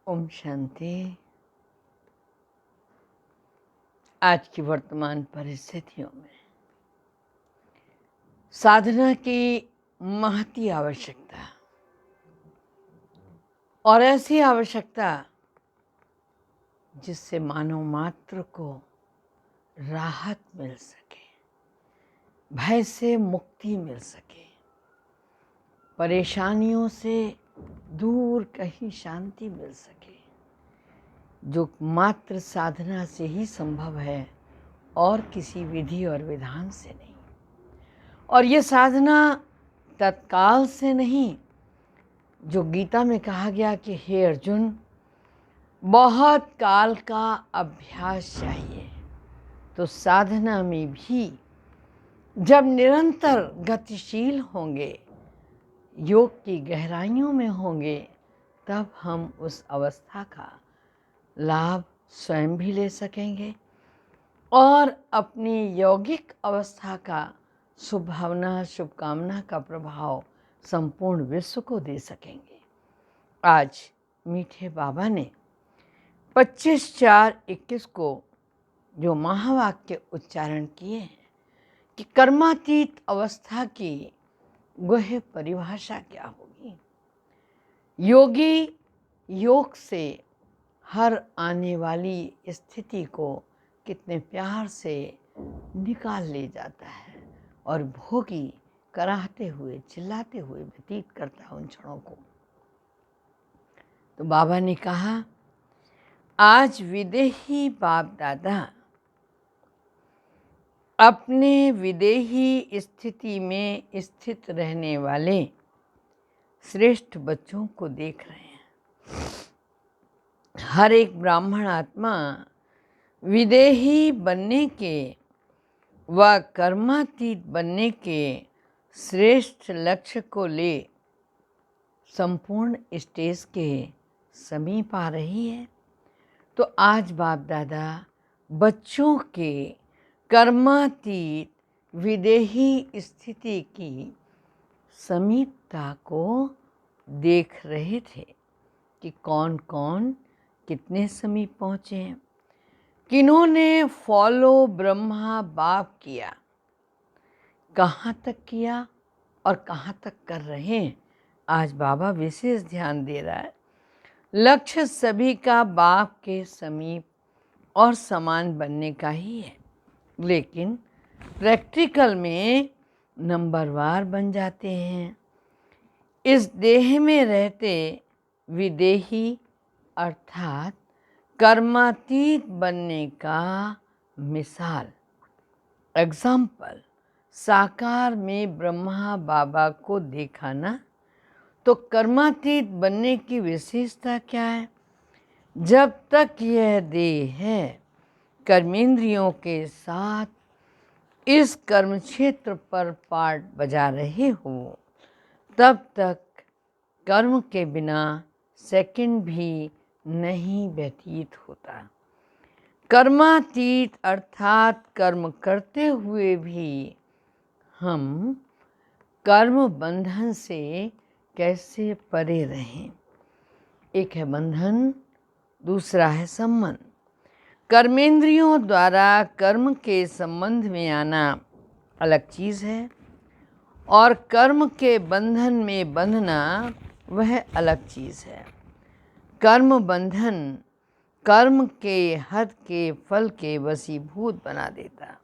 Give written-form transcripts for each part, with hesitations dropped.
ओम शांति। आज की वर्तमान परिस्थितियों में साधना की महती आवश्यकता और ऐसी आवश्यकता जिससे मानव मात्र को राहत मिल सके, भय से मुक्ति मिल सके, परेशानियों से दूर कहीं शांति मिल सके, जो मात्र साधना से ही संभव है और किसी विधि और विधान से नहीं। और ये साधना तत्काल से नहीं, जो गीता में कहा गया कि हे अर्जुन, बहुत काल का अभ्यास चाहिए। तो साधना में भी जब निरंतर गतिशील होंगे, योग की गहराइयों में होंगे, तब हम उस अवस्था का लाभ स्वयं भी ले सकेंगे और अपनी यौगिक अवस्था का शुभभावना शुभकामना का प्रभाव संपूर्ण विश्व को दे सकेंगे। आज मीठे बाबा ने 25/4/21 को जो महावाक्य उच्चारण किए हैं कि कर्मातीत अवस्था की गुह्य परिभाषा क्या होगी। योगी योग से हर आने वाली स्थिति को कितने प्यार से निकाल ले जाता है और भोगी कराहते हुए चिल्लाते हुए व्यतीत करता है उन क्षणों को। तो बाबा ने कहा, आज विदेही बाप दादा अपने विदेही स्थिति में स्थित रहने वाले श्रेष्ठ बच्चों को देख रहे हैं। हर एक ब्राह्मण आत्मा विदेही बनने के व कर्मातीत बनने के श्रेष्ठ लक्ष्य को ले संपूर्ण स्टेज के समीप आ रही है। तो आज बाप दादा बच्चों के कर्मातीत विदेही स्थिति की समीपता को देख रहे थे कि कौन कौन कितने समीप पहुँचे हैं, किन्होंने फॉलो ब्रह्मा बाप किया, कहाँ तक किया और कहाँ तक कर रहे हैं। आज बाबा विशेष ध्यान दे रहा है। लक्ष्य सभी का बाप के समीप और समान बनने का ही है, लेकिन प्रैक्टिकल में नंबरवार बन जाते हैं। इस देह में रहते विदेही अर्थात कर्मातीत बनने का मिसाल एग्जाम्पल साकार में ब्रह्मा बाबा को देखा ना। तो कर्मातीत बनने की विशेषता क्या है? जब तक यह देह है कर्मेंद्रियों के साथ इस कर्म क्षेत्र पर पार्ट बजा रहे हो, तब तक कर्म के बिना सेकंड भी नहीं व्यतीत होता। कर्मातीत अर्थात कर्म करते हुए भी हम कर्म बंधन से कैसे परे रहें। एक है बंधन, दूसरा है संबंध। कर्मेंद्रियों द्वारा कर्म के संबंध में आना अलग चीज़ है और कर्म के बंधन में बंधना वह अलग चीज़ है। कर्म बंधन कर्म के हद के फल के वशीभूत बना देता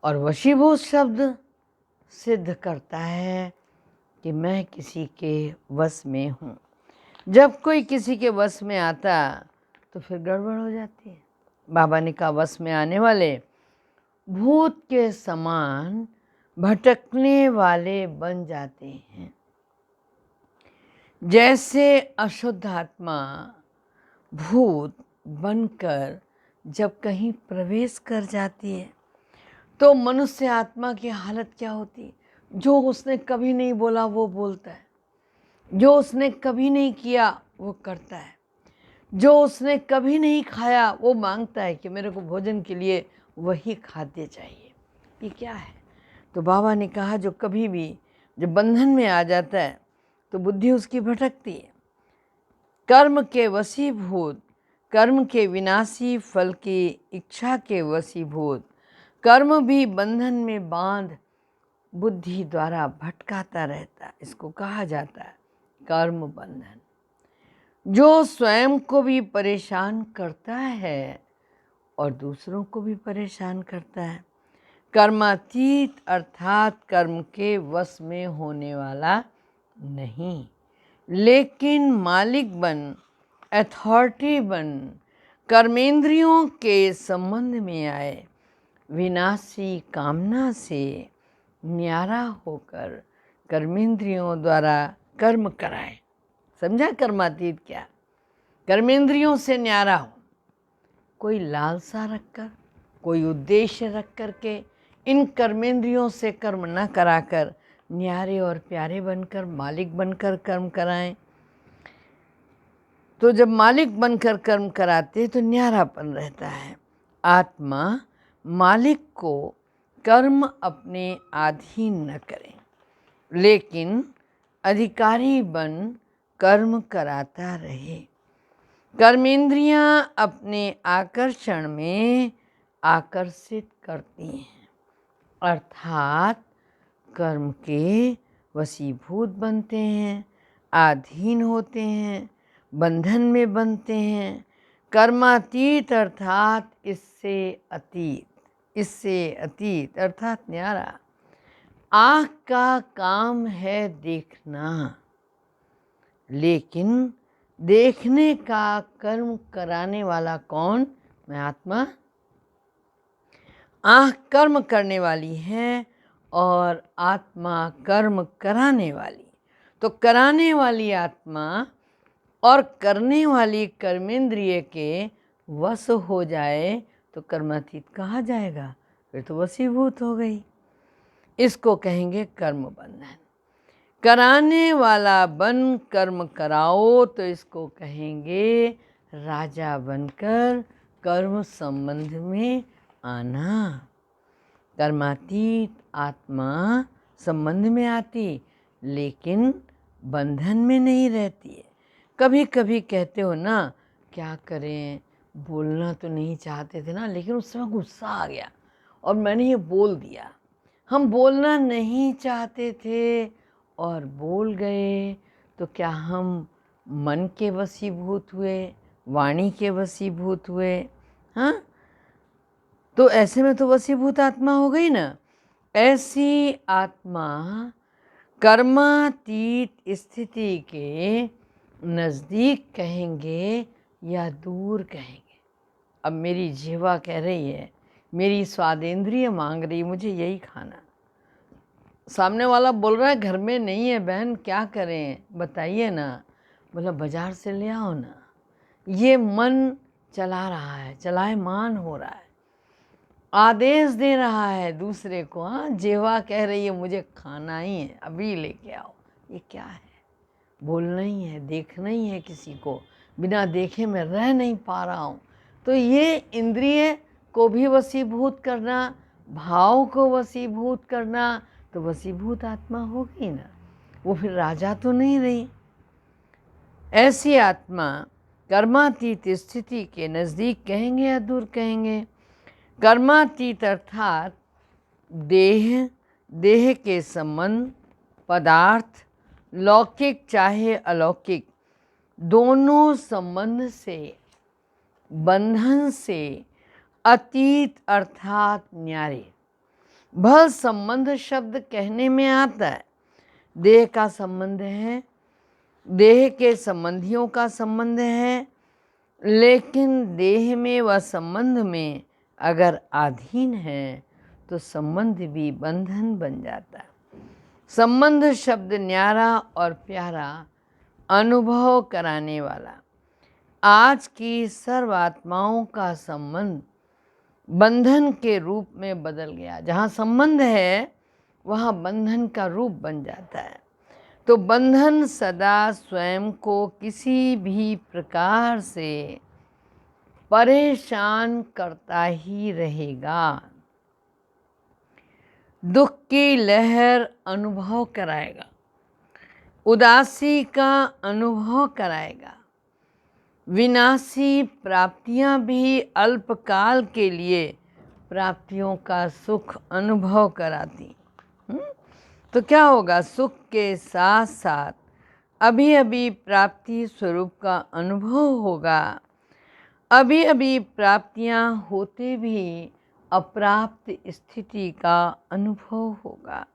और वशीभूत शब्द सिद्ध करता है कि मैं किसी के वश में हूँ। जब कोई किसी के वश में आता तो फिर गड़बड़ हो जाती है। बाबा ने कहा, वश में आने वाले भूत के समान भटकने वाले बन जाते हैं। जैसे अशुद्ध आत्मा भूत बनकर जब कहीं प्रवेश कर जाती है तो मनुष्य आत्मा की हालत क्या होती है? जो उसने कभी नहीं बोला वो बोलता है, जो उसने कभी नहीं किया वो करता है, जो उसने कभी नहीं खाया वो मांगता है कि मेरे को भोजन के लिए वही खाद्य चाहिए। ये क्या है? तो बाबा ने कहा, जो कभी भी जब बंधन में आ जाता है तो बुद्धि उसकी भटकती है। कर्म के वशीभूत, कर्म के विनाशी फल की इच्छा के वशीभूत, कर्म भी बंधन में बांध बुद्धि द्वारा भटकाता रहता है। इसको कहा जाता है कर्म बंधन, जो स्वयं को भी परेशान करता है और दूसरों को भी परेशान करता है। कर्मातीत अर्थात कर्म के वश में होने वाला नहीं, लेकिन मालिक बन, अथॉरिटी बन, कर्मेंद्रियों के संबंध में आए, विनाशी कामना से न्यारा होकर कर्मेंद्रियों द्वारा कर्म कराए। समझा कर्मातीत क्या? कर्मेंद्रियों से न्यारा हो, कोई लालसा रखकर, कोई उद्देश्य रख कर के इन कर्मेंद्रियों से कर्म न कराकर न्यारे और प्यारे बनकर, मालिक बनकर कर्म कराएं। तो जब मालिक बनकर कर्म कराते तो न्यारापन रहता है। आत्मा मालिक को कर्म अपने अधीन न करें, लेकिन अधिकारी बन कर्म कराता रहे। कर्मेंद्रियां अपने आकर्षण में आकर्षित करती हैं, अर्थात कर्म के वशीभूत बनते हैं, अधीन होते हैं, बंधन में बनते हैं। कर्मातीत अर्थात इससे अतीत, इससे अतीत अर्थात न्यारा। आँख का काम है देखना, लेकिन देखने का कर्म कराने वाला कौन? मैं आत्मा। आँख कर्म करने वाली है और आत्मा कर्म कराने वाली। तो कराने वाली आत्मा और करने वाली कर्मेंद्रिय के वश हो जाए तो कर्मातीत कहा जाएगा, फिर तो वशीभूत हो गई। इसको कहेंगे कर्म बंधन। कराने वाला बन कर्म कराओ तो इसको कहेंगे राजा बनकर कर्म संबंध में आना। कर्मातीत आत्मा संबंध में आती, लेकिन बंधन में नहीं रहती है। कभी कभी कहते हो ना, क्या करें, बोलना तो नहीं चाहते थे ना, लेकिन उस समय गुस्सा आ गया और मैंने ये बोल दिया। हम बोलना नहीं चाहते थे और बोल गए, तो क्या हम मन के वशीभूत हुए, वाणी के वशीभूत हुए? हाँ, तो ऐसे में तो वशीभूत आत्मा हो गई ना। ऐसी आत्मा कर्मातीत स्थिति के नज़दीक कहेंगे या दूर कहेंगे? अब मेरी जीवा कह रही है, मेरी स्वादेंद्रिय मांग रही, मुझे यही खाना। सामने वाला बोल रहा है घर में नहीं है बहन, क्या करें बताइए ना। बोला बाजार से ले आओ ना। ये मन चला रहा है, चलायमान हो रहा है, आदेश दे रहा है दूसरे को। हाँ, जीवा कह रही है मुझे खाना ही है, अभी लेके आओ। ये क्या है? बोलना ही है, देखना ही है किसी को, बिना देखे मैं रह नहीं पा रहा हूँ। तो ये इंद्रिय को भी वशीभूत करना, भाव को वशीभूत करना, तो वशीभूत आत्मा होगी ना, वो फिर राजा तो नहीं रही। ऐसी आत्मा कर्मातीत स्थिति के नज़दीक कहेंगे या दूर कहेंगे? कर्मातीत अर्थात देह, देह के संबंध, पदार्थ, लौकिक चाहे अलौकिक, दोनों संबंध से, बंधन से अतीत अर्थात न्यारे। भल संबंध शब्द कहने में आता है, देह का संबंध है, देह के संबंधियों का संबंध है, लेकिन देह में व संबंध में अगर अधीन है तो संबंध भी बंधन बन जाता है। संबंध शब्द न्यारा और प्यारा, अनुभव कराने वाला। आज की सर्वात्माओं का संबंध बंधन के रूप में बदल गया। जहाँ संबंध है वहाँ बंधन का रूप बन जाता है। तो बंधन सदा स्वयं को किसी भी प्रकार से परेशान करता ही रहेगा। दुख की लहर अनुभव कराएगा, उदासी का अनुभव कराएगा, विनाशी प्राप्तियां भी अल्पकाल के लिए प्राप्तियों का सुख अनुभव कराती। तो क्या होगा? सुख के साथ साथ अभी अभी प्राप्ति स्वरूप का अनुभव होगा। अभी अभी प्राप्तियां होते भी अप्राप्त स्थिति का अनुभव होगा।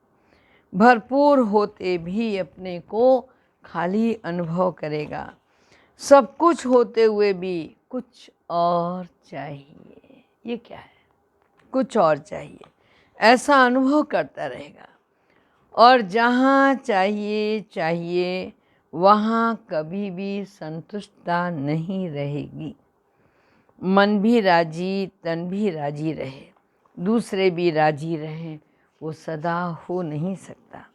भरपूर होते भी अपने को खाली अनुभव करेगा। सब कुछ होते हुए भी कुछ और चाहिए। ये क्या है? कुछ और चाहिए, ऐसा अनुभव करता रहेगा। और जहाँ चाहिए वहाँ कभी भी संतुष्टता नहीं रहेगी। मन भी राजी, तन भी राजी रहे, दूसरे भी राजी रहें, वो सदा हो नहीं सकता।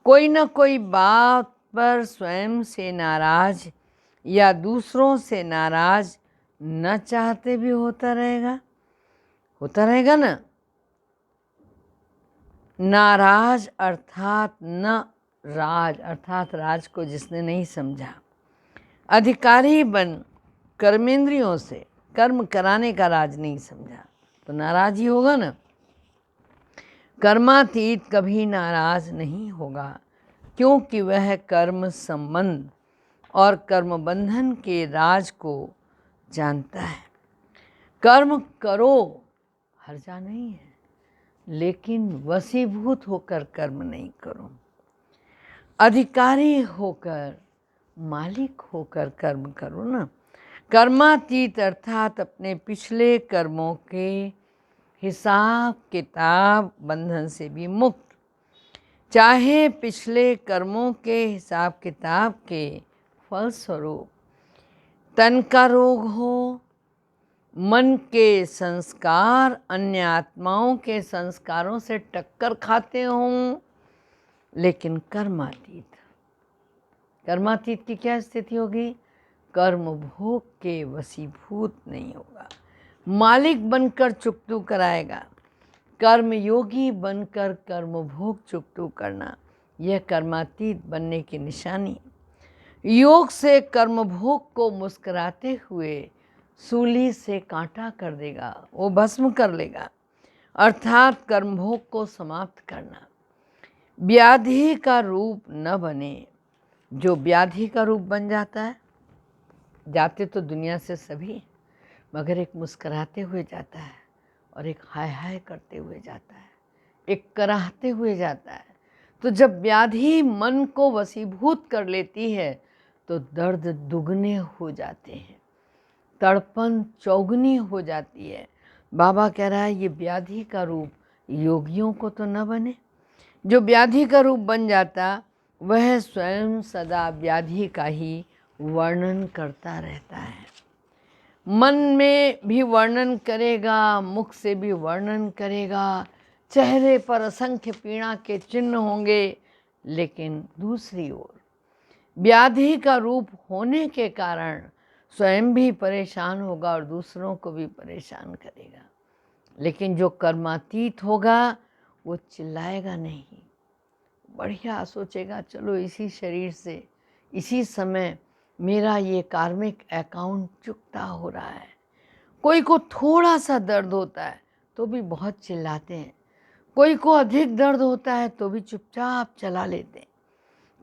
कोई न कोई बात पर स्वयं से नाराज या दूसरों से नाराज न चाहते भी होता रहेगा ना। नाराज अर्थात न राज, अर्थात राज को जिसने नहीं समझा। अधिकारी बन कर्मेंद्रियों से कर्म कराने का राज नहीं समझा तो नाराज ही होगा ना। कर्मातीत कभी नाराज नहीं होगा, क्योंकि वह कर्म संबंध और कर्म बंधन के राज को जानता है। कर्म करो, हर्जा नहीं है, लेकिन वशीभूत होकर कर्म नहीं करो। अधिकारी होकर, मालिक होकर कर्म करो ना। कर्मातीत अर्थात अपने पिछले कर्मों के हिसाब किताब बंधन से भी मुक्त। चाहे पिछले कर्मों के हिसाब किताब के फलस्वरूप तन का रोग हो, मन के संस्कार अन्य आत्माओं के संस्कारों से टक्कर खाते हों, लेकिन कर्मातीत की क्या स्थिति होगी? कर्म भोग के वशीभूत नहीं होगा। मालिक बनकर चुकतू कराएगा। कर्म योगी बनकर कर्म भोग चुकतू करना, यह कर्मातीत बनने की निशानी। योग से कर्म भोग को मुस्कुराते हुए सूली से कांटा कर देगा, वो भस्म कर लेगा, अर्थात कर्म भोग को समाप्त करना। व्याधि का रूप न बने। जो व्याधि का रूप बन जाता है, जाते तो दुनिया से सभी, मगर एक मुस्कुराते हुए जाता है और एक हाय हाय करते हुए जाता है, एक कराहते हुए जाता है। तो जब व्याधि मन को वशीभूत कर लेती है तो दर्द दुगने हो जाते हैं, तड़पन चौगुनी हो जाती है। बाबा कह रहा है ये व्याधि का रूप योगियों को तो न बने। जो व्याधि का रूप बन जाता वह स्वयं सदा व्याधि का ही वर्णन करता रहता है। मन में भी वर्णन करेगा, मुख से भी वर्णन करेगा, चेहरे पर असंख्य पीड़ा के चिन्ह होंगे, लेकिन दूसरी ओर व्याधि का रूप होने के कारण स्वयं भी परेशान होगा और दूसरों को भी परेशान करेगा। लेकिन जो कर्मातीत होगा वो चिल्लाएगा नहीं, बढ़िया सोचेगा, चलो इसी शरीर से इसी समय मेरा ये कार्मिक अकाउंट चुकता हो रहा है। कोई को थोड़ा सा दर्द होता है तो भी बहुत चिल्लाते हैं, कोई को अधिक दर्द होता है तो भी चुपचाप चला लेते हैं।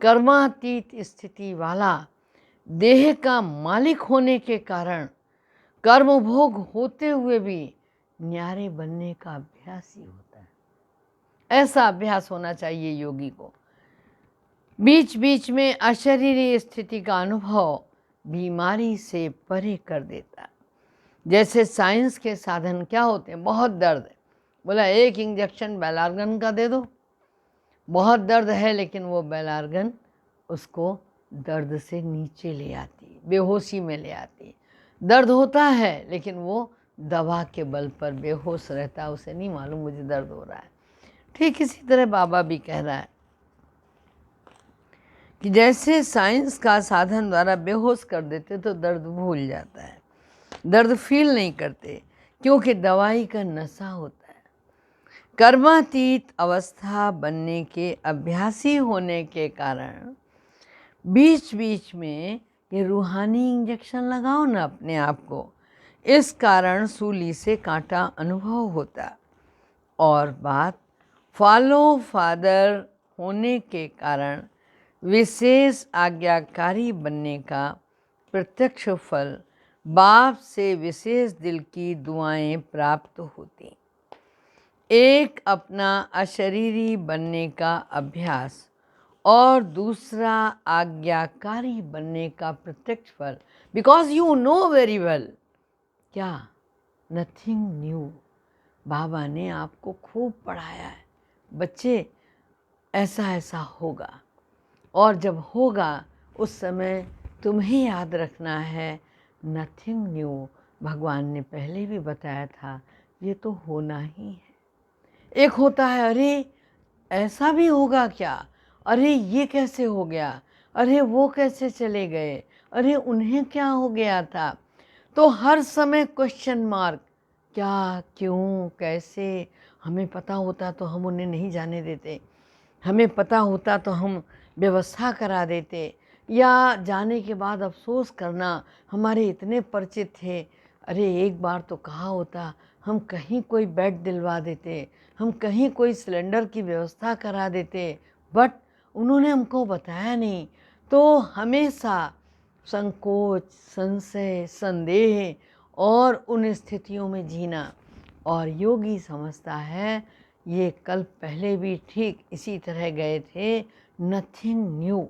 कर्मातीत स्थिति वाला देह का मालिक होने के कारण कर्म भोग होते हुए भी न्यारे बनने का अभ्यास ही होता है। ऐसा अभ्यास होना चाहिए योगी को। बीच बीच में अशरीरी स्थिति का अनुभव बीमारी से परे कर देता। जैसे साइंस के साधन क्या होते हैं? बहुत दर्द है, बोला एक इंजेक्शन बेलार्गन का दे दो। बहुत दर्द है लेकिन वो बेलार्गन उसको दर्द से नीचे ले आती, बेहोशी में ले आती। दर्द होता है लेकिन वो दवा के बल पर बेहोश रहता, उसे नहीं मालूम मुझे दर्द हो रहा है। ठीक इसी तरह बाबा भी कह रहा है कि जैसे साइंस का साधन द्वारा बेहोश कर देते तो दर्द भूल जाता है, दर्द फील नहीं करते, क्योंकि दवाई का नशा होता है। कर्मातीत अवस्था बनने के अभ्यासी होने के कारण बीच बीच में ये रूहानी इंजेक्शन लगाओ ना अपने आप को। इस कारण सूली से कांटा अनुभव होता। और बात फॉलो फादर होने के कारण विशेष आज्ञाकारी बनने का प्रत्यक्ष फल बाप से विशेष दिल की दुआएं प्राप्त होती। एक अपना अशरीरी बनने का अभ्यास और दूसरा आज्ञाकारी बनने का प्रत्यक्ष फल। Because you know very well, क्या नथिंग न्यू। बाबा ने आपको खूब पढ़ाया है, बच्चे ऐसा ऐसा होगा, और जब होगा उस समय तुम्हें याद रखना है नथिंग न्यू। भगवान ने पहले भी बताया था ये तो होना ही है। एक होता है अरे ऐसा भी होगा क्या, अरे ये कैसे हो गया, अरे वो कैसे चले गए, अरे उन्हें क्या हो गया था। तो हर समय क्वेश्चन मार्क, क्या, क्यों, कैसे। हमें पता होता तो हम उन्हें नहीं जाने देते, हमें पता होता तो हम व्यवस्था करा देते, या जाने के बाद अफसोस करना हमारे इतने परिचित थे, अरे एक बार तो कहा होता, हम कहीं कोई बेड दिलवा देते, हम कहीं कोई सिलेंडर की व्यवस्था करा देते, बट उन्होंने हमको बताया नहीं। तो हमेशा संकोच, संशय, संदेह और उन स्थितियों में जीना। और योगी समझता है ये कल पहले भी ठीक इसी तरह गए थे, नथिंग न्यू।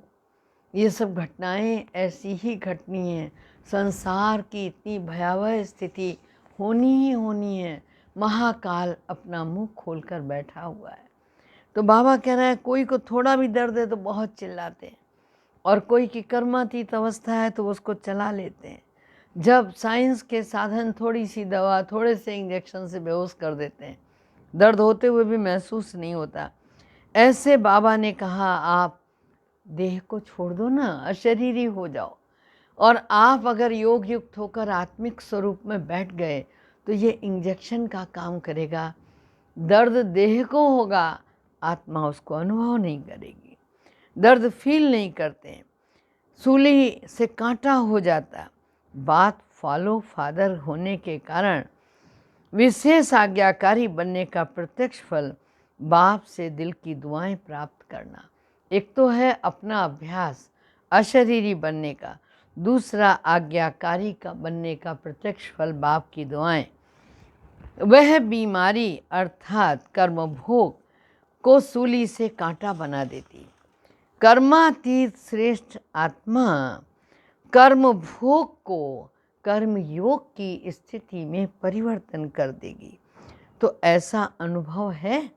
ये सब घटनाएं ऐसी ही घटनी हैं। संसार की इतनी भयावह स्थिति होनी ही होनी है। महाकाल अपना मुंह खोलकर बैठा हुआ है। तो बाबा कह रहा है कोई को थोड़ा भी दर्द है तो बहुत चिल्लाते हैं, और कोई की कर्मातीत अवस्था है तो उसको चला लेते हैं। जब साइंस के साधन थोड़ी सी दवा, थोड़े से इंजेक्शन से बेहोश कर देते हैं, दर्द होते हुए भी महसूस नहीं होता। ऐसे बाबा ने कहा आप देह को छोड़ दो ना, अशरीरी हो जाओ, और आप अगर योग युक्त होकर आत्मिक स्वरूप में बैठ गए तो ये इंजेक्शन का काम करेगा। दर्द देह को होगा, आत्मा उसको अनुभव नहीं करेगी। दर्द फील नहीं करते, सूली से कांटा हो जाता। बात फॉलो फादर होने के कारण विशेष आज्ञाकारी बनने का प्रत्यक्ष फल बाप से दिल की दुआएं प्राप्त करना। एक तो है अपना अभ्यास अशरीरी बनने का, दूसरा आज्ञाकारी का बनने का प्रत्यक्ष फल बाप की दुआएं। वह बीमारी अर्थात कर्मभोग को सूली से कांटा बना देती। कर्मातीत श्रेष्ठ आत्मा कर्म भोग को कर्म योग की स्थिति में परिवर्तन कर देगी। तो ऐसा अनुभव है,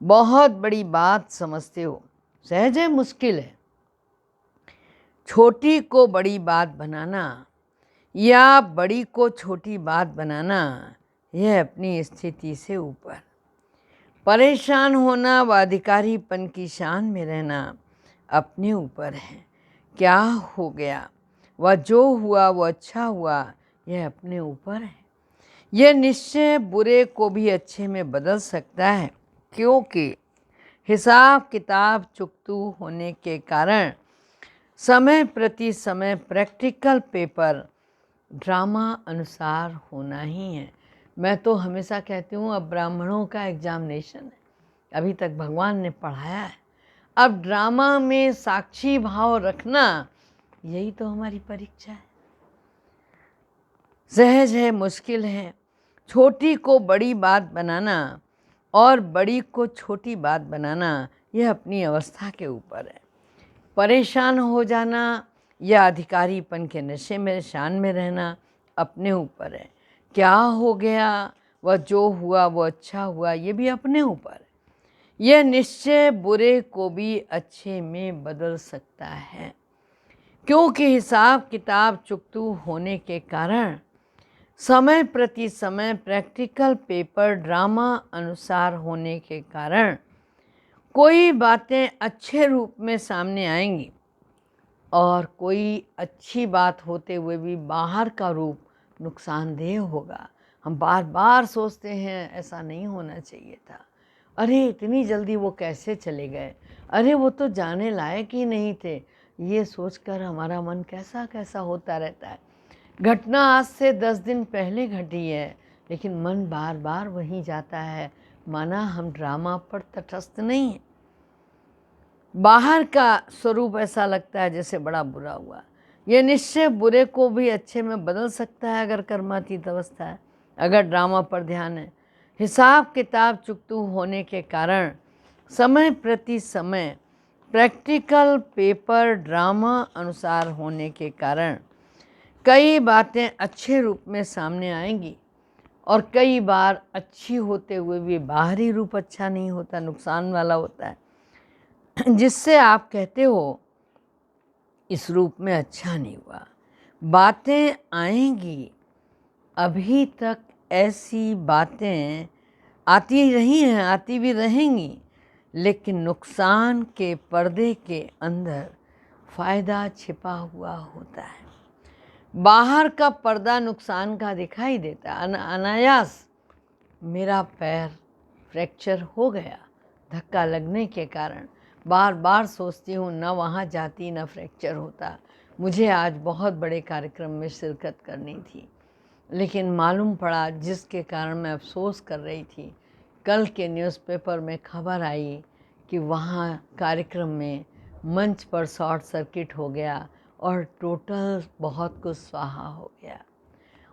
बहुत बड़ी बात समझते हो, सहज है, मुश्किल है। छोटी को बड़ी बात बनाना या बड़ी को छोटी बात बनाना, यह अपनी स्थिति से ऊपर। परेशान होना व अधिकारीपन की शान में रहना अपने ऊपर है। क्या हो गया वह जो हुआ वो अच्छा हुआ, यह अपने ऊपर है। यह निश्चय बुरे को भी अच्छे में बदल सकता है, क्योंकि हिसाब किताब चुकतू होने के कारण समय प्रति समय प्रैक्टिकल पेपर ड्रामा अनुसार होना ही है। मैं तो हमेशा कहती हूँ अब ब्राह्मणों का एग्जामिनेशन है, अभी तक भगवान ने पढ़ाया है, अब ड्रामा में साक्षी भाव रखना यही तो हमारी परीक्षा है। सहज है, मुश्किल है। छोटी को बड़ी बात बनाना और बड़ी को छोटी बात बनाना, यह अपनी अवस्था के ऊपर है। परेशान हो जाना या अधिकारीपन के नशे में शान में रहना अपने ऊपर है। क्या हो गया वह जो हुआ वो अच्छा हुआ, ये भी अपने ऊपर है। यह निश्चय बुरे को भी अच्छे में बदल सकता है, क्योंकि हिसाब किताब चुकतू होने के कारण समय प्रति समय प्रैक्टिकल पेपर ड्रामा अनुसार होने के कारण कोई बातें अच्छे रूप में सामने आएंगी और कोई अच्छी बात होते हुए भी बाहर का रूप नुकसानदेह होगा। हम बार बार सोचते हैं ऐसा नहीं होना चाहिए था, अरे इतनी जल्दी वो कैसे चले गए, अरे वो तो जाने लायक ही नहीं थे, ये सोचकर हमारा मन कैसा कैसा होता रहता है। घटना आज से 10 दिन पहले घटी है, लेकिन मन बार बार वहीं जाता है, माना हम ड्रामा पर तटस्थ नहीं हैं। बाहर का स्वरूप ऐसा लगता है जैसे बड़ा बुरा हुआ। यह निश्चय बुरे को भी अच्छे में बदल सकता है अगर कर्मातीत अवस्था है, अगर ड्रामा पर ध्यान है। हिसाब किताब चुकतू होने के कारण समय प्रति समय प्रैक्टिकल पेपर ड्रामा अनुसार होने के कारण कई बातें अच्छे रूप में सामने आएंगी और कई बार अच्छी होते हुए भी बाहरी रूप अच्छा नहीं होता, नुकसान वाला होता है, जिससे आप कहते हो इस रूप में अच्छा नहीं हुआ। बातें आएंगी, अभी तक ऐसी बातें आती रही हैं, आती भी रहेंगी, लेकिन नुकसान के पर्दे के अंदर फ़ायदा छिपा हुआ होता है। बाहर का पर्दा नुकसान का दिखाई देता है। अनायास मेरा पैर फ्रैक्चर हो गया धक्का लगने के कारण। बार बार सोचती हूँ न वहाँ जाती न फ्रैक्चर होता। मुझे आज बहुत बड़े कार्यक्रम में शिरकत करनी थी, लेकिन मालूम पड़ा जिसके कारण मैं अफसोस कर रही थी, कल के न्यूज़पेपर में खबर आई कि वहाँ कार्यक्रम में मंच पर शॉर्ट सर्किट हो गया और टोटल बहुत कुछ स्वाहा हो गया।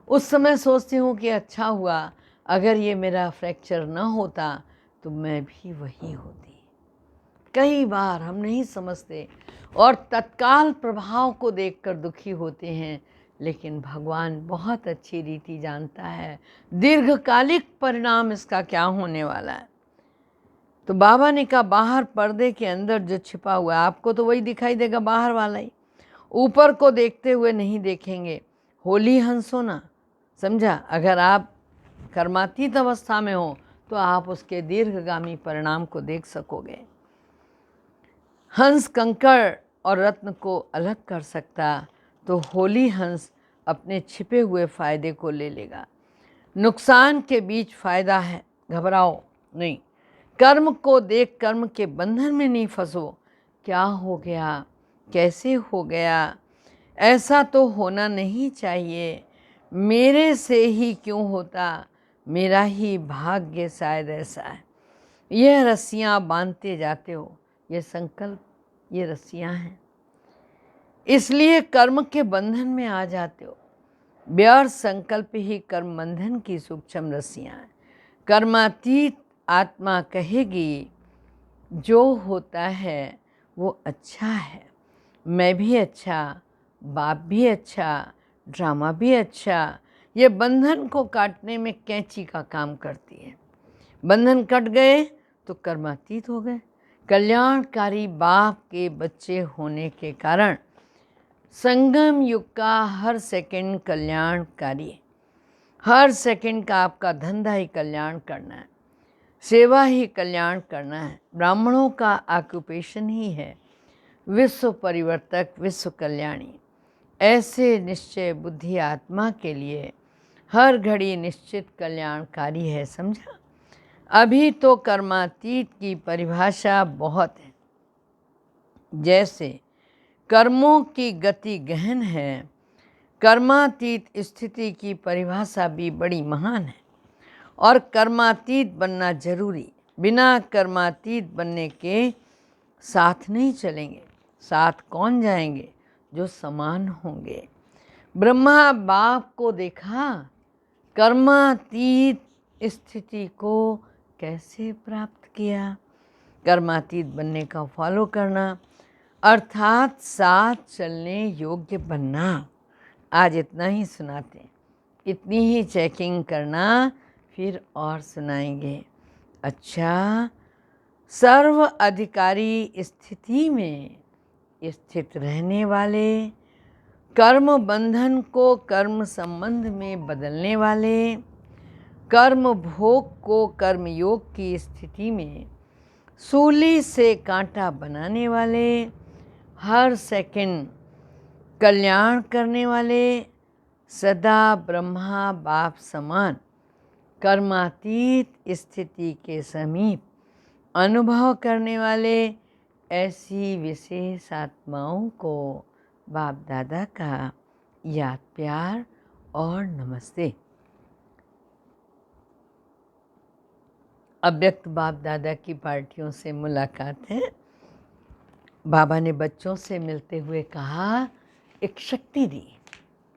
उस समय सोचती हूँ कि अच्छा हुआ, अगर ये मेरा फ्रैक्चर न होता तो मैं भी वही होती। कई बार हम नहीं समझते और तत्काल प्रभाव को देखकर दुखी होते हैं, लेकिन भगवान बहुत अच्छी रीति जानता है दीर्घकालिक परिणाम इसका क्या होने वाला है। तो बाबा ने कहा बाहर पर्दे के अंदर जो छिपा हुआ है आपको तो वही दिखाई देगा, बाहर वाला ही। ऊपर को देखते हुए नहीं देखेंगे। होली हंस हो ना, समझा? अगर आप कर्मातीत अवस्था में हो तो आप उसके दीर्घगामी परिणाम को देख सकोगे। हंस कंकड़ और रत्न को अलग कर सकता, तो होली हंस अपने छिपे हुए फायदे को ले लेगा। नुकसान के बीच फायदा है, घबराओ नहीं। कर्म को देख कर्म के बंधन में नहीं फंसो। क्या हो गया, कैसे हो गया, ऐसा तो होना नहीं चाहिए, मेरे से ही क्यों होता, मेरा ही भाग्य शायद ऐसा है। यह रस्सियाँ बांधते जाते हो, ये संकल्प, ये रस्सियाँ हैं, इसलिए कर्म के बंधन में आ जाते हो। व्यर्थ संकल्प ही कर्म बंधन की सूक्ष्म रस्सियाँ हैं। कर्मातीत आत्मा कहेगी जो होता है वो अच्छा है, मैं भी अच्छा, बाप भी अच्छा, ड्रामा भी अच्छा। ये बंधन को काटने में कैंची का काम करती है। बंधन कट गए तो कर्मातीत हो गए। कल्याणकारी बाप के बच्चे होने के कारण संगम युग का हर सेकंड कल्याणकारी है। हर सेकंड का आपका धंधा ही कल्याण करना है, सेवा ही कल्याण करना है। ब्राह्मणों का ऑक्यूपेशन ही है विश्व परिवर्तक, विश्व कल्याणी। ऐसे निश्चय बुद्धि आत्मा के लिए हर घड़ी निश्चित कल्याणकारी है, समझा? अभी तो कर्मातीत की परिभाषा बहुत है। जैसे कर्मों की गति गहन है, कर्मातीत स्थिति की परिभाषा भी बड़ी महान है। और कर्मातीत बनना जरूरी, बिना कर्मातीत बनने के साथ नहीं चलेंगे। साथ कौन जाएंगे? जो समान होंगे। ब्रह्मा बाप को देखा, कर्मातीत स्थिति को कैसे प्राप्त किया? कर्मातीत बनने का फॉलो करना, अर्थात साथ चलने योग्य बनना। आज इतना ही सुनाते हैं, इतनी ही चेकिंग करना, फिर और सुनाएंगे। अच्छा, सर्व अधिकारी स्थिति में स्थित रहने वाले, कर्म बंधन को कर्म संबंध में बदलने वाले, कर्म भोग को कर्म योग की स्थिति में सूली से कांटा बनाने वाले, हर सेकंड कल्याण करने वाले, सदा ब्रह्मा बाप समान कर्मातीत स्थिति के समीप अनुभव करने वाले, ऐसी विशेष आत्माओं को बाप दादा का याद प्यार और नमस्ते। अव्यक्त बाप दादा की पार्टियों से मुलाकात है। बाबा ने बच्चों से मिलते हुए कहा, एक शक्ति दी,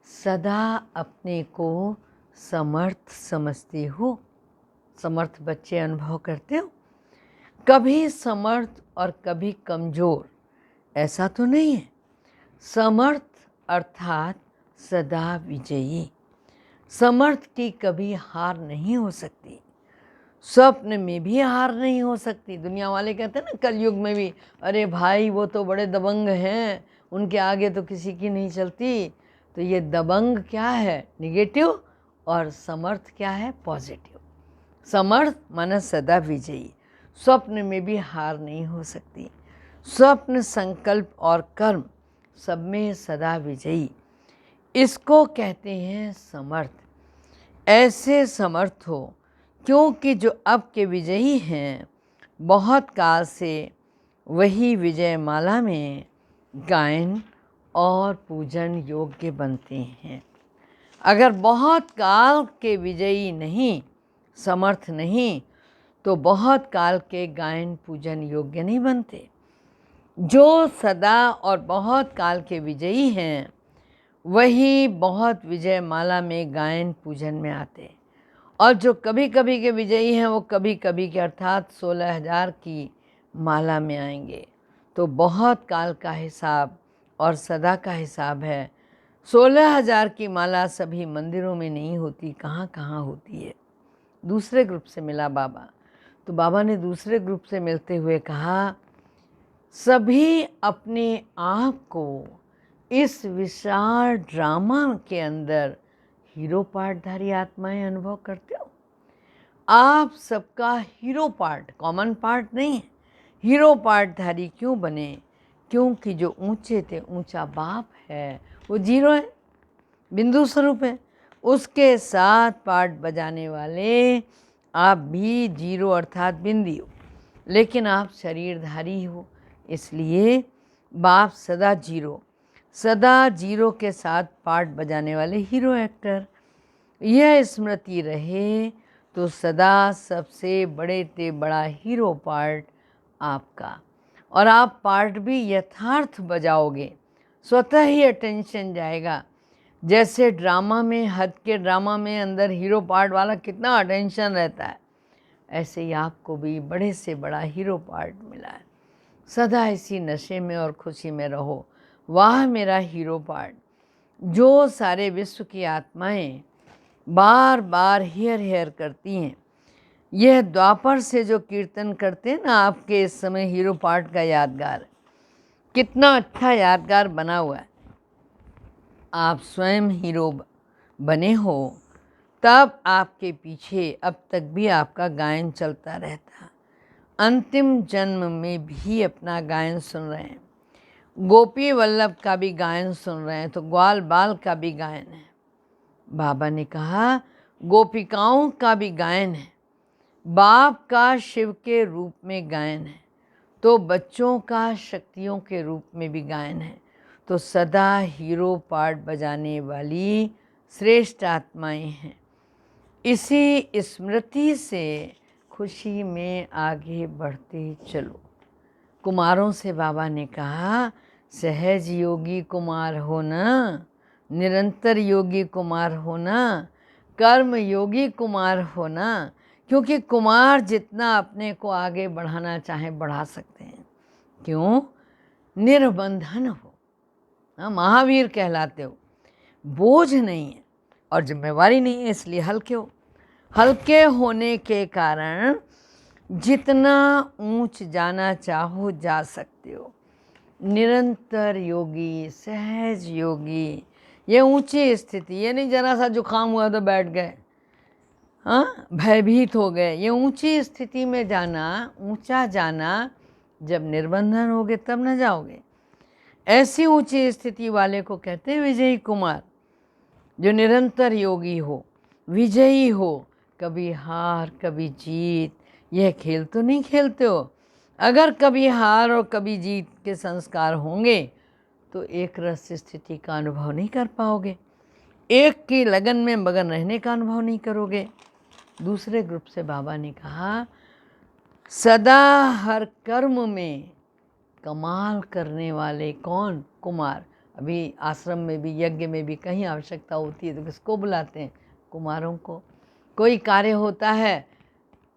सदा अपने को समर्थ समझते हो। समर्थ बच्चे अनुभव करते हो, कभी समर्थ और कभी कमज़ोर, ऐसा तो नहीं है। समर्थ अर्थात सदा विजयी। समर्थ की कभी हार नहीं हो सकती, स्वप्न में भी हार नहीं हो सकती। दुनिया वाले कहते हैं ना कलयुग में भी, अरे भाई वो तो बड़े दबंग हैं, उनके आगे तो किसी की नहीं चलती। तो ये दबंग क्या है, निगेटिव, और समर्थ क्या है, पॉजिटिव। समर्थ माना सदा विजयी, स्वप्न में भी हार नहीं हो सकती। स्वप्न, संकल्प और कर्म सब में सदा विजयी, इसको कहते हैं समर्थ। ऐसे समर्थ हो क्योंकि जो अब के विजयी हैं बहुत काल से वही विजय माला में गायन और पूजन योग्य बनते हैं। अगर बहुत काल के विजयी नहीं, समर्थ नहीं, तो बहुत काल के गायन पूजन योग्य नहीं बनते। जो सदा और बहुत काल के विजयी हैं वही बहुत विजय माला में गायन पूजन में आते, और जो कभी कभी के विजयी हैं वो कभी कभी के अर्थात 16,000 की माला में आएंगे। तो बहुत काल का हिसाब और सदा का हिसाब है। 16,000 की माला सभी मंदिरों में नहीं होती, कहाँ कहाँ होती है। दूसरे ग्रुप से मिला बाबा, तो बाबा ने दूसरे ग्रुप से मिलते हुए कहा, सभी अपने आप को इस विशाल ड्रामा के अंदर हीरो पार्टधारी आत्माएं अनुभव करते हो। आप सबका हीरो पार्ट, कॉमन पार्ट नहीं है। हीरो पार्टधारी क्यों बने? क्योंकि जो ऊंचे थे, ऊंचा बाप है, वो जीरो है, बिंदु स्वरूप है। उसके साथ पार्ट बजाने वाले आप भी जीरो अर्थात बिंदी हो, लेकिन आप शरीरधारी हो, इसलिए बाप सदा जीरो, सदा जीरो के साथ पार्ट बजाने वाले हीरो एक्टर। यह स्मृति रहे तो सदा सबसे बड़े ते बड़ा हीरो पार्ट आपका, और आप पार्ट भी यथार्थ बजाओगे, स्वतः ही अटेंशन जाएगा। जैसे ड्रामा में, हद के ड्रामा में अंदर हीरो पार्ट वाला कितना अटेंशन रहता है, ऐसे ही आपको भी बड़े से बड़ा हीरो पार्ट मिला है। सदा इसी नशे में और खुशी में रहो, वाह मेरा हीरो पार्ट। जो सारे विश्व की आत्माएं बार बार हेयर हेयर करती हैं, यह द्वापर से जो कीर्तन करते हैं ना, आपके इस समय हीरो पार्ट का यादगार, कितना अच्छा यादगार बना हुआ है। आप स्वयं हीरो बने हो, तब आपके पीछे अब तक भी आपका गायन चलता रहता। अंतिम जन्म में भी अपना गायन सुन रहे हैं, गोपी वल्लभ का भी गायन सुन रहे हैं, तो ग्वाल बाल का भी गायन है। बाबा ने कहा गोपिकाओं का भी गायन है, बाप का शिव के रूप में गायन है, तो बच्चों का शक्तियों के रूप में भी गायन है। तो सदा हीरो पार्ट बजाने वाली श्रेष्ठ आत्माएं हैं। इसी स्मृति से खुशी में आगे बढ़ते चलो। कुमारों से बाबा ने कहा, सहज योगी कुमार होना, निरंतर योगी कुमार होना, कर्म योगी कुमार होना, क्योंकि कुमार जितना अपने को आगे बढ़ाना चाहे बढ़ा सकते हैं। क्यों? निर्बंधन हो, महावीर कहलाते हो, बोझ नहीं है और जिम्मेवारी नहीं है, इसलिए हल्के हो। हल्के होने के कारण जितना ऊंच जाना चाहो जा सकते हो। निरंतर योगी, सहज योगी, ये ऊंची स्थिति, ये नहीं जरा सा जुकाम हुआ तो बैठ गए, हाँ, भयभीत हो गए। ये ऊंची स्थिति में जाना, ऊंचा जाना, जब निर्बंधन होगे तब न जाओगे। ऐसी ऊंची स्थिति वाले को कहते हैं विजयी कुमार, जो निरंतर योगी हो, विजयी हो, कभी हार कभी जीत। यह खेल तो नहीं खेलते हो, अगर कभी हार और कभी जीत के संस्कार होंगे तो एक रस स्थिति का अनुभव नहीं कर पाओगे, एक की लगन में मगन रहने का अनुभव नहीं करोगे। दूसरे ग्रुप से बाबा ने कहा, सदा हर कर्म में कमाल करने वाले कौन? कुमार। अभी आश्रम में भी, यज्ञ में भी कहीं आवश्यकता होती है तो किसको बुलाते हैं? कुमारों को। कोई कार्य होता है,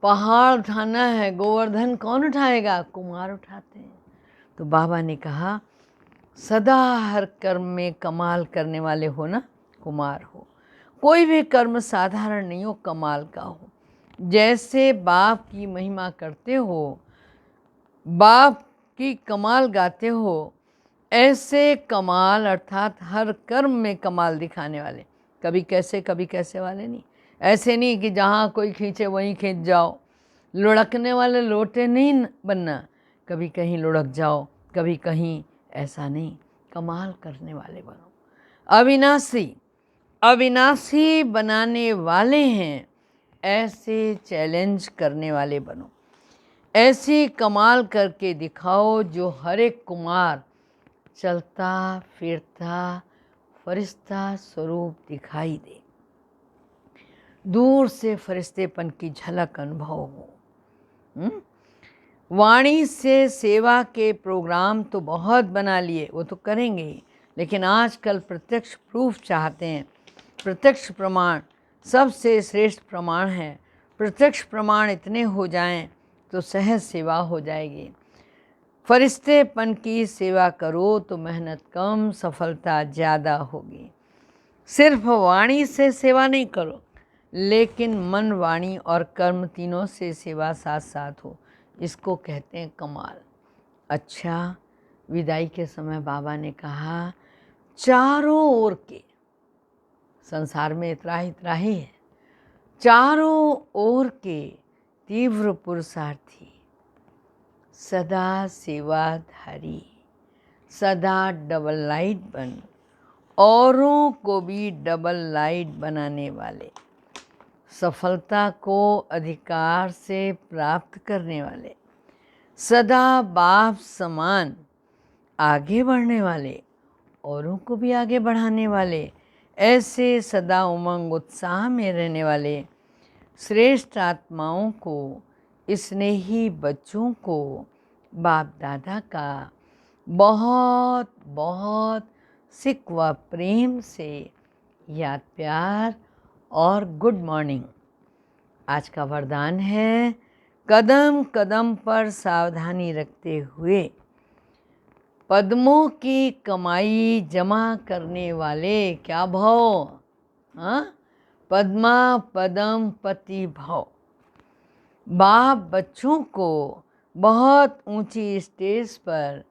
पहाड़ उठाना है, गोवर्धन कौन उठाएगा? कुमार उठाते हैं। तो बाबा ने कहा, सदा हर कर्म में कमाल करने वाले हो ना, कुमार हो। कोई भी कर्म साधारण नहीं हो, कमाल का हो। जैसे बाप की महिमा करते हो, बाप की कमाल गाते हो, ऐसे कमाल अर्थात हर कर्म में कमाल दिखाने वाले, कभी कैसे वाले नहीं। ऐसे नहीं कि जहाँ कोई खींचे वहीं खींच जाओ, लुढ़कने वाले लोटे नहीं बनना, कभी कहीं लुढ़क जाओ कभी कहीं, ऐसा नहीं। कमाल करने वाले बनो, अविनाशी बनाने वाले हैं, ऐसे चैलेंज करने वाले बनो। ऐसी कमाल करके दिखाओ जो हर एक कुमार चलता फिरता फरिश्ता स्वरूप दिखाई दे, दूर से फरिश्तेपन की झलक अनुभव हो। वाणी से सेवा के प्रोग्राम तो बहुत बना लिए, वो तो करेंगे ही, लेकिन आजकल प्रत्यक्ष प्रूफ चाहते हैं। प्रत्यक्ष प्रमाण सबसे श्रेष्ठ प्रमाण है। प्रत्यक्ष प्रमाण इतने हो जाएं तो सहज सेवा हो जाएगी। फरिश्तेपन की सेवा करो तो मेहनत कम, सफलता ज़्यादा होगी। सिर्फ वाणी से सेवा नहीं करो, लेकिन मन, वाणी और कर्म तीनों से सेवा साथ साथ हो, इसको कहते हैं कमाल। अच्छा, विदाई के समय बाबा ने कहा, चारों ओर के संसार में इतना ही है, चारों ओर के तीव्र पुरुषार्थी, सदा सेवाधारी, सदा डबल लाइट बन, औरों को भी डबल लाइट बनाने वाले, सफलता को अधिकार से प्राप्त करने वाले, सदा बाप समान आगे बढ़ने वाले, औरों को भी आगे बढ़ाने वाले, ऐसे सदा उमंग उत्साह में रहने वाले श्रेष्ठ आत्माओं को, स्नेही बच्चों को बाप दादा का बहुत बहुत सिक व प्रेम से याद, प्यार और गुड मॉर्निंग। आज का वरदान है, कदम कदम पर सावधानी रखते हुए पद्मों की कमाई जमा करने वाले, क्या भाव? हाँ, पद्मा पदम पति भाव। बाप बच्चों को बहुत ऊंची स्टेज पर